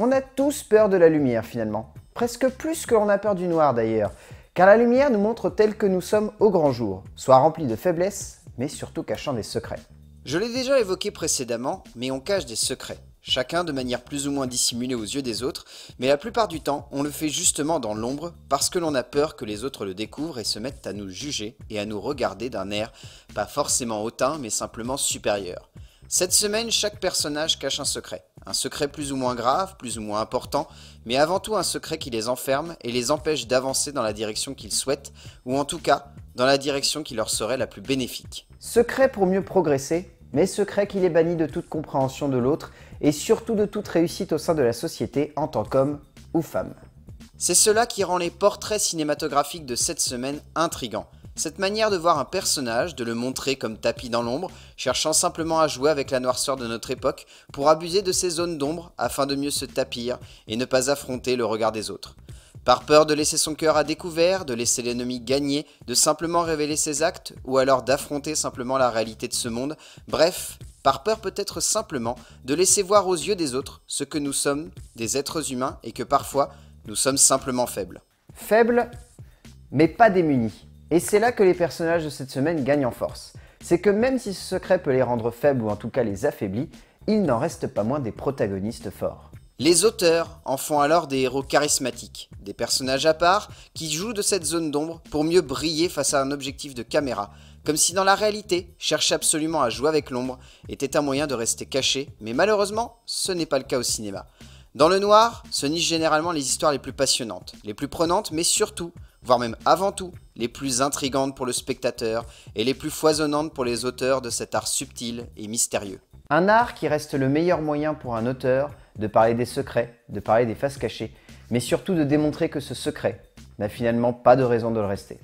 On a tous peur de la lumière finalement, presque plus que l'on a peur du noir d'ailleurs, car la lumière nous montre tels que nous sommes au grand jour, soit remplis de faiblesses, mais surtout cachant des secrets. Je l'ai déjà évoqué précédemment, mais on cache des secrets. Chacun de manière plus ou moins dissimulée aux yeux des autres, mais la plupart du temps, on le fait justement dans l'ombre parce que l'on a peur que les autres le découvrent et se mettent à nous juger et à nous regarder d'un air pas forcément hautain, mais simplement supérieur. Cette semaine, chaque personnage cache un secret plus ou moins grave, plus ou moins important, mais avant tout un secret qui les enferme et les empêche d'avancer dans la direction qu'ils souhaitent, ou en tout cas, dans la direction qui leur serait la plus bénéfique. Secret pour mieux progresser, mais secret qui les bannit de toute compréhension de l'autre et surtout de toute réussite au sein de la société en tant qu'homme ou femme. C'est cela qui rend les portraits cinématographiques de cette semaine intrigants. Cette manière de voir un personnage, de le montrer comme tapis dans l'ombre, cherchant simplement à jouer avec la noirceur de notre époque pour abuser de ces zones d'ombre afin de mieux se tapir et ne pas affronter le regard des autres. Par peur de laisser son cœur à découvert, de laisser l'ennemi gagner, de simplement révéler ses actes, ou alors d'affronter simplement la réalité de ce monde, bref, par peur peut-être simplement de laisser voir aux yeux des autres ce que nous sommes, des êtres humains, et que parfois, nous sommes simplement faibles. Faibles, mais pas démunis. Et c'est là que les personnages de cette semaine gagnent en force. C'est que même si ce secret peut les rendre faibles ou en tout cas les affaiblit, il n'en reste pas moins des protagonistes forts. Les auteurs en font alors des héros charismatiques, des personnages à part qui jouent de cette zone d'ombre pour mieux briller face à un objectif de caméra, comme si dans la réalité, chercher absolument à jouer avec l'ombre était un moyen de rester caché, mais malheureusement, ce n'est pas le cas au cinéma. Dans le noir, se nichent généralement les histoires les plus passionnantes, les plus prenantes, mais surtout, voire même avant tout, les plus intrigantes pour le spectateur et les plus foisonnantes pour les auteurs de cet art subtil et mystérieux. Un art qui reste le meilleur moyen pour un auteur de parler des secrets, de parler des faces cachées, mais surtout de démontrer que ce secret n'a finalement pas de raison de le rester.